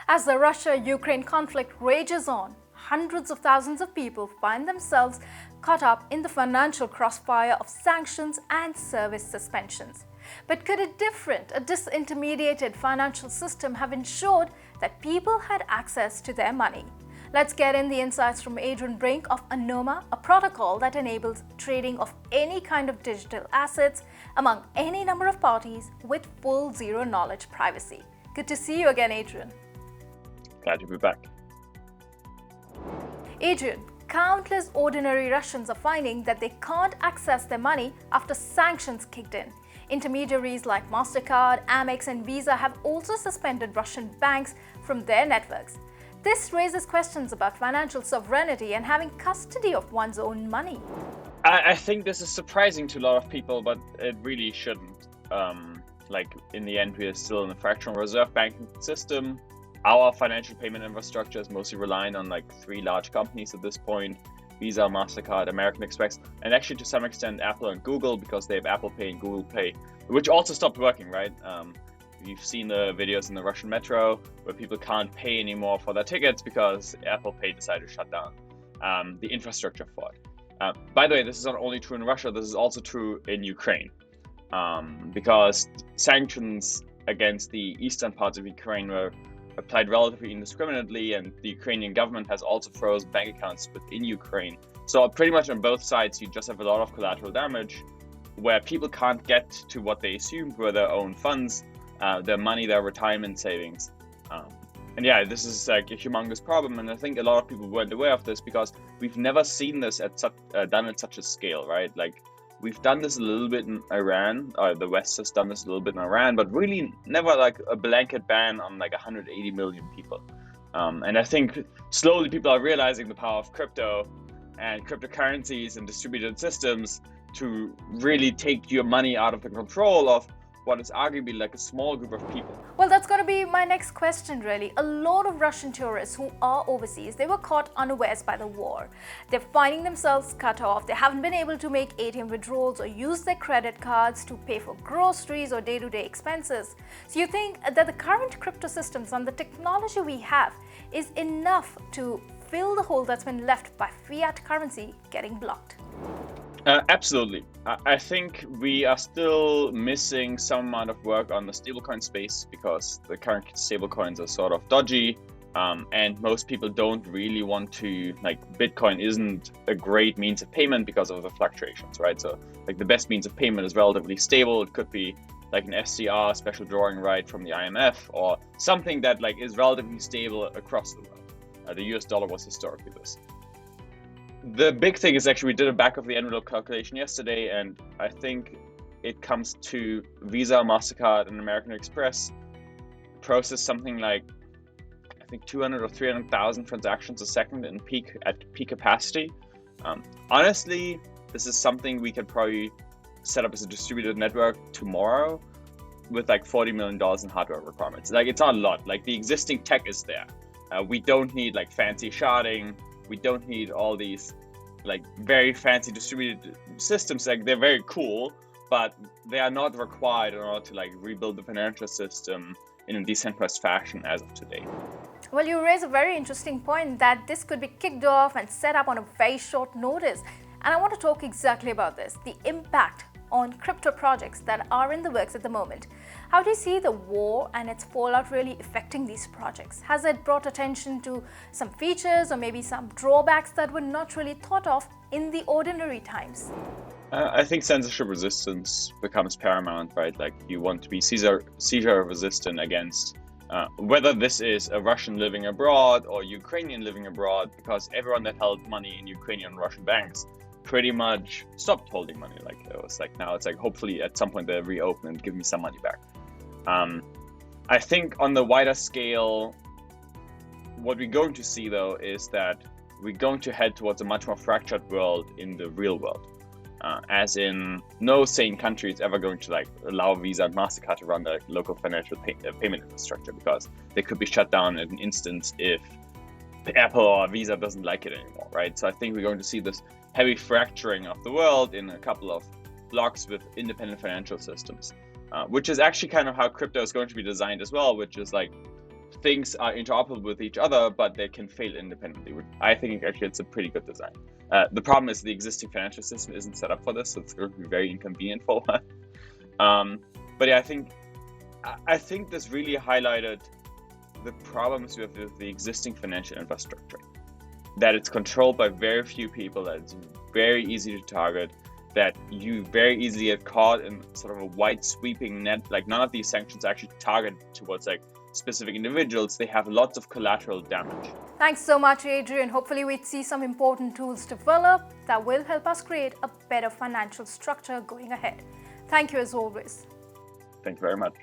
As the Russia-Ukraine conflict rages on, hundreds of thousands of people find themselves caught up in the financial crossfire of sanctions and service suspensions. But could a disintermediated financial system have ensured that people had access to their money? Let's get in the insights from Adrian Brink of Anoma, a protocol that enables trading of any kind of digital assets among any number of parties with full zero-knowledge privacy. Good to see you again, Adrian. Glad to be back. Adrian, countless ordinary Russians are finding that they can't access their money after sanctions kicked in. Intermediaries like MasterCard, Amex and Visa have also suspended Russian banks from their networks. This raises questions about financial sovereignty and having custody of one's own money. I think this is surprising to a lot of people, but it really shouldn't. In the end, we are still in a fractional reserve banking system. Our financial payment infrastructure is mostly relying on three large companies at this point: Visa, MasterCard, American Express, and actually to some extent Apple and Google, because they have Apple Pay and Google Pay, which also stopped working, right? You've seen the videos in the Russian metro where people can't pay anymore for their tickets because Apple Pay decided to shut down the infrastructure for it. By the way, this is not only true in Russia, this is also true in Ukraine, because sanctions against the eastern parts of Ukraine were applied relatively indiscriminately, and the Ukrainian government has also frozen bank accounts within Ukraine. So pretty much on both sides, you just have a lot of collateral damage where people can't get to what they assumed were their own funds, their money, their retirement savings. And yeah, this is a humongous problem, and I think a lot of people weren't aware of this because we've never seen this done at such a scale, right? We've done this a little bit in Iran, or the West has done this a little bit in Iran, but really never a blanket ban on 180 million people. And I think slowly people are realizing the power of crypto and cryptocurrencies and distributed systems to really take your money out of the control of what is arguably a small group of people. Well, that's going to be my next question, really. A lot of Russian tourists who are overseas, they were caught unawares by the war. They're finding themselves cut off. They haven't been able to make ATM withdrawals or use their credit cards to pay for groceries or day-to-day expenses. So you think that the current crypto systems and the technology we have is enough to fill the hole that's been left by fiat currency getting blocked? Absolutely. I think we are still missing some amount of work on the stablecoin space because the current stablecoins are sort of dodgy, and most people don't really want to, Bitcoin isn't a great means of payment because of the fluctuations, right? So the best means of payment is relatively stable. It could be an SDR, special drawing right from the IMF, or something that is relatively stable across the world. The US dollar was historically this. The big thing is actually we did a back of the envelope calculation yesterday, and I think it comes to Visa, MasterCard, and American Express process something 200 or 300,000 transactions a second at peak capacity. Honestly, this is something we could probably set up as a distributed network tomorrow with $40 million in hardware requirements. It's not a lot. The existing tech is there. We don't need fancy sharding. We don't need all these very fancy distributed systems. They're very cool, but they are not required in order to rebuild the financial system in a decentralized fashion as of today. Well, you raise a very interesting point that this could be kicked off and set up on a very short notice. And I want to talk exactly about this, the impact on crypto projects that are in the works at the moment. How do you see the war and its fallout really affecting these projects? Has it brought attention to some features or maybe some drawbacks that were not really thought of in the ordinary times? I think censorship resistance becomes paramount, right? You want to be seizure resistant against whether this is a Russian living abroad or Ukrainian living abroad, because everyone that held money in Ukrainian and Russian banks pretty much stopped holding money. Now it's hopefully at some point they reopen and give me some money back. I think on the wider scale, what we're going to see though is that we're going to head towards a much more fractured world in the real world. As in, no sane country is ever going to allow Visa and MasterCard to run their local financial payment infrastructure, because they could be shut down in an instance if Apple or Visa doesn't like it anymore, right? So I think we're going to see this heavy fracturing of the world in a couple of blocks with independent financial systems, which is actually kind of how crypto is going to be designed as well, which is things are interoperable with each other, but they can fail independently. I think actually it's a pretty good design. The problem is the existing financial system isn't set up for this, so it's going to be very inconvenient for one. But yeah, I think this really highlighted the problems with the existing financial infrastructure. That it's controlled by very few people, that it's very easy to target, that you very easily get caught in sort of a wide sweeping net. Like none of these sanctions actually target towards like specific individuals. They have lots of collateral damage. Thanks so much, Adrian. Hopefully we'd see some important tools develop that will help us create a better financial structure going ahead. Thank you as always. Thank you very much.